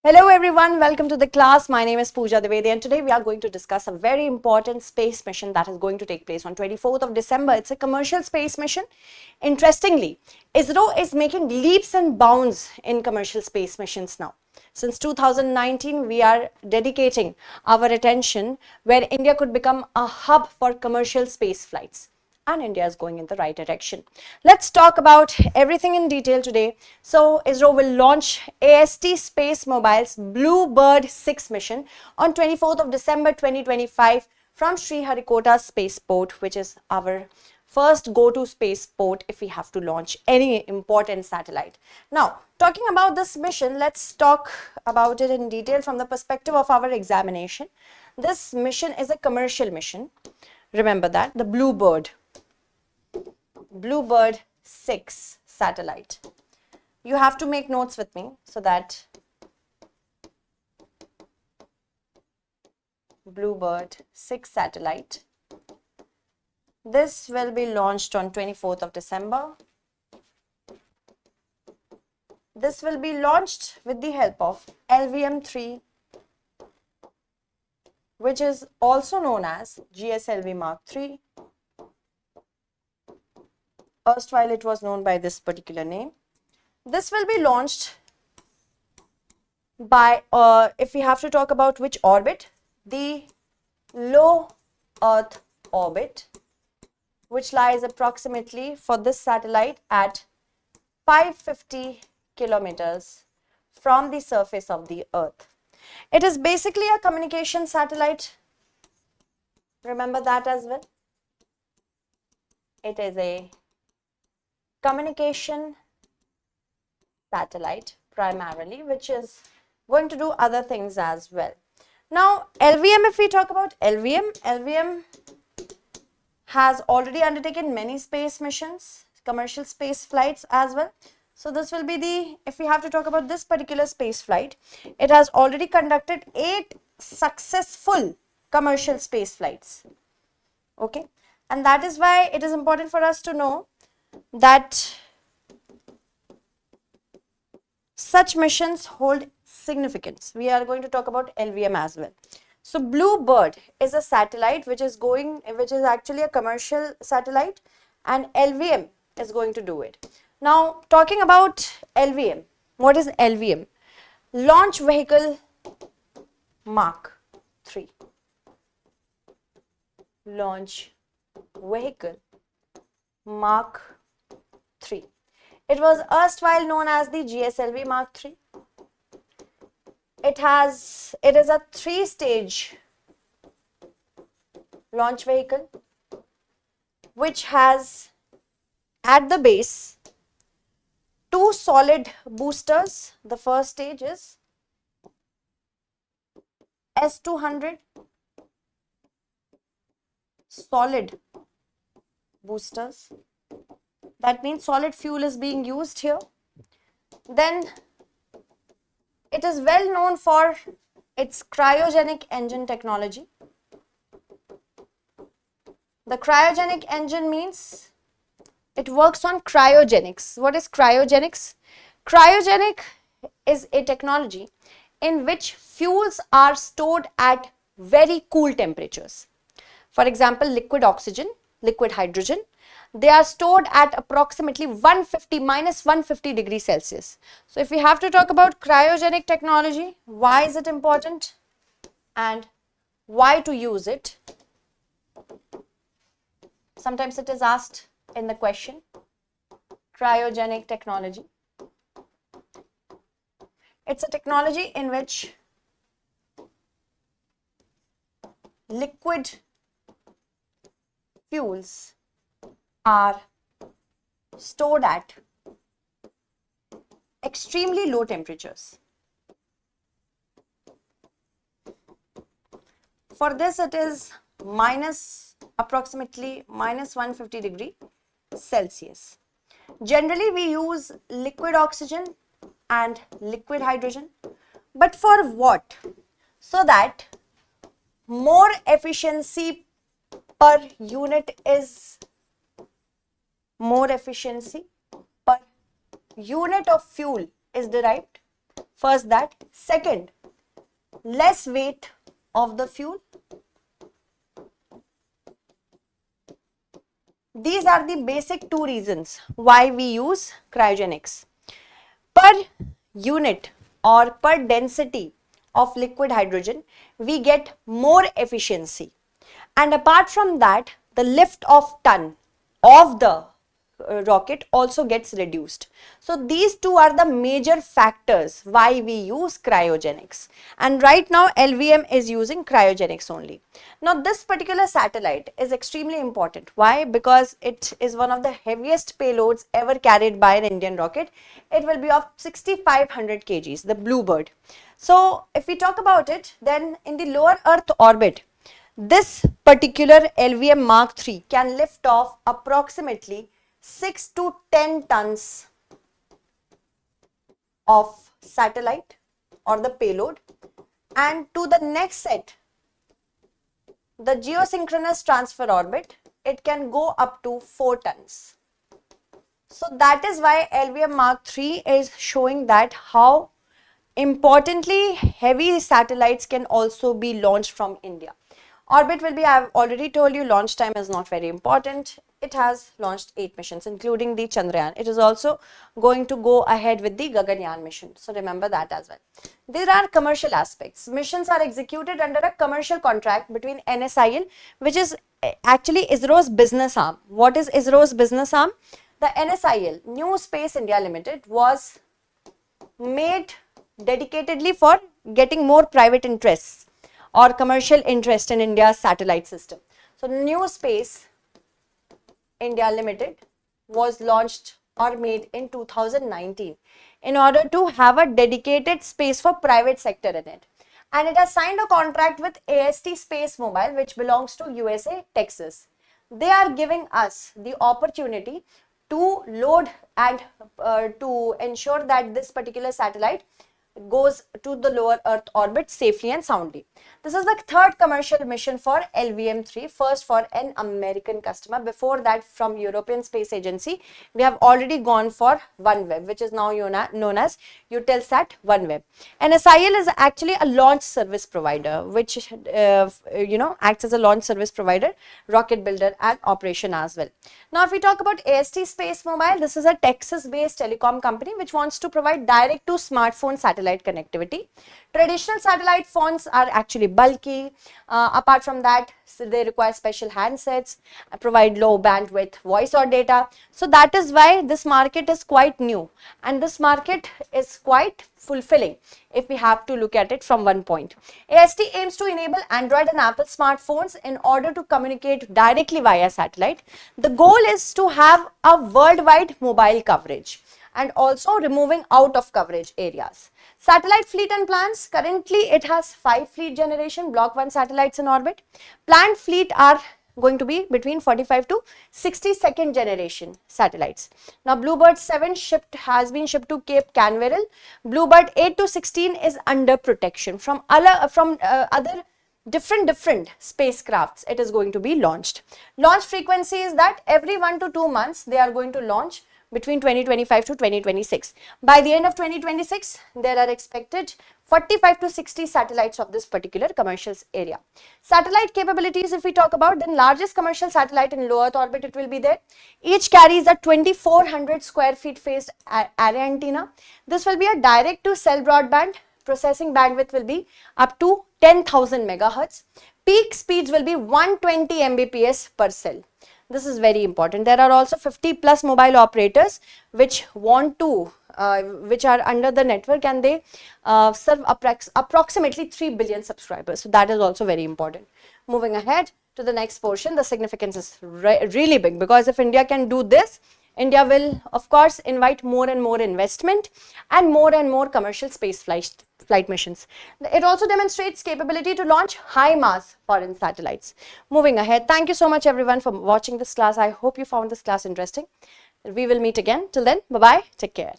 Hello everyone, welcome to the class. My name is Pooja and today we are going to discuss a very important space mission that is going to take place on 24th of December. It's a commercial space mission. Interestingly, ISRO is making leaps and bounds in commercial space missions now. Since 2019, we are dedicating our attention where India could become a hub for commercial space flights. And India is going in the right direction. Let's talk about everything in detail today. So ISRO will launch AST Space Mobile's Bluebird 6 mission on 24th of December 2025 from Sriharikota Spaceport, which is our first go-to spaceport if we have to launch any important satellite. Now, talking about this mission, let's talk about it in detail from the perspective of our examination. This mission is a commercial mission. Remember that, the Bluebird 6 satellite. You have to make notes with me so that Bluebird 6 satellite. This will be launched on 24th of December. This will be launched with the help of LVM-3, which is also known as GSLV Mark III. Erstwhile it was known by this particular name. This will be launched by, if we have to talk about which orbit, the low Earth orbit, which lies approximately for this satellite at 550 kilometers from the surface of the Earth. It is basically a communication satellite. Remember that as well. It is a communication satellite primarily, which is going to do other things as well. Now, LVM, if we talk about LVM has already undertaken many space missions, commercial space flights as well. So this will be the, if we have to talk about this particular space flight, it has already conducted 8 successful commercial space flights. Okay, and that is why it is important for us to know that such missions hold significance. We are going to talk about LVM as well. So Bluebird is a satellite which is actually a commercial satellite, and LVM is going to do it. Now, talking about LVM, what is LVM? Launch Vehicle Mark III. Launch Vehicle Mark III. It was erstwhile known as the GSLV Mark III. It is a 3-stage launch vehicle which has at the base 2 solid boosters. The first stage is S200 solid boosters. That means solid fuel is being used here. Then it is well known for its cryogenic engine technology. The cryogenic engine means it works on cryogenics. What is cryogenics? Cryogenic is a technology in which fuels are stored at very cool temperatures. For example, liquid oxygen, liquid hydrogen, they are stored at approximately minus 150 degrees Celsius. So if we have to talk about cryogenic technology, why is it important and why to use it? Sometimes it is asked in the question, cryogenic technology. It's a technology in which liquid fuels are stored at extremely low temperatures. For this, it is approximately minus 150 degree Celsius. Generally, we use liquid oxygen and liquid hydrogen. But for what? So that more efficiency per unit of fuel is derived First that. Second, less weight of the fuel. These are the basic two reasons why we use cryogenics. Per unit or per density of liquid hydrogen, we get more efficiency. And apart from that, the lift of ton of the rocket also gets reduced. So these two are the major factors why we use cryogenics. And right now LVM is using cryogenics only. Now this particular satellite is extremely important. Why? Because it is one of the heaviest payloads ever carried by an Indian rocket. It will be of 6500 kgs, the Bluebird. So if we talk about it, then in the lower Earth orbit, this particular LVM Mark III can lift off approximately 6 to 10 tons of satellite or the payload, and to the next set, the geosynchronous transfer orbit, it can go up to 4 tons. So that is why LVM Mark III is showing that how importantly heavy satellites can also be launched from India. Orbit will be, I have already told you, launch time is not very important. It has launched 8 missions, including the Chandrayaan. It is also going to go ahead with the Gaganyaan mission. So remember that as well. There are commercial aspects. Missions are executed under a commercial contract between NSIL, which is actually ISRO's business arm. What is ISRO's business arm? The NSIL, New Space India Limited, was made dedicatedly for getting more private interests or commercial interest in India's satellite system. So New Space India Limited was launched or made in 2019 in order to have a dedicated space for private sector in it. And it has signed a contract with AST Space Mobile, which belongs to USA, Texas. They are giving us the opportunity to load and to ensure that this particular satellite goes to the lower Earth orbit safely and soundly. This is the third commercial mission for LVM-3, first for an American customer. Before that, from European Space Agency, we have already gone for OneWeb, which is now known as Eutelsat OneWeb. NSIL is actually a launch service provider, which acts as a launch service provider, rocket builder and operation as well. Now, if we talk about AST Space Mobile, this is a Texas-based telecom company which wants to provide direct to smartphone satellite connectivity. Traditional satellite phones are actually bulky. Apart from that, they require special handsets, provide low bandwidth voice or data. So that is why this market is quite new, and this market is quite fulfilling if we have to look at it from one point. AST aims to enable Android and Apple smartphones in order to communicate directly via satellite. The goal is to have a worldwide mobile coverage and also removing out of coverage areas. Satellite fleet and plans, currently it has 5 fleet generation Block 1 satellites in orbit. Planned fleet are going to be between 45 to 60 second generation satellites. Now Bluebird 7 has been shipped to Cape Canaveral. Bluebird 8 to 16 is under protection from other different spacecrafts. It is going to be launched. Launch frequency is that every 1 to 2 months they are going to launch between 2025 to 2026. By the end of 2026, there are expected 45 to 60 satellites of this particular commercial area. Satellite capabilities, if we talk about, then largest commercial satellite in low Earth orbit, it will be there. Each carries a 2400 square feet phased array antenna. This will be a direct to cell broadband. Processing bandwidth will be up to 10,000 megahertz. Peak speeds will be 120 Mbps per cell. This is very important. There are also 50 plus mobile operators which want to, which are under the network, and they serve approximately 3 billion subscribers. So that is also very important. Moving ahead to the next portion, the significance is really big, because if India can do this, India will of course invite more and more investment and more commercial space flight missions. It also demonstrates capability to launch high mass foreign satellites. Moving ahead, thank you so much everyone for watching this class. I hope you found this class interesting. We will meet again. Till then, bye bye, take care.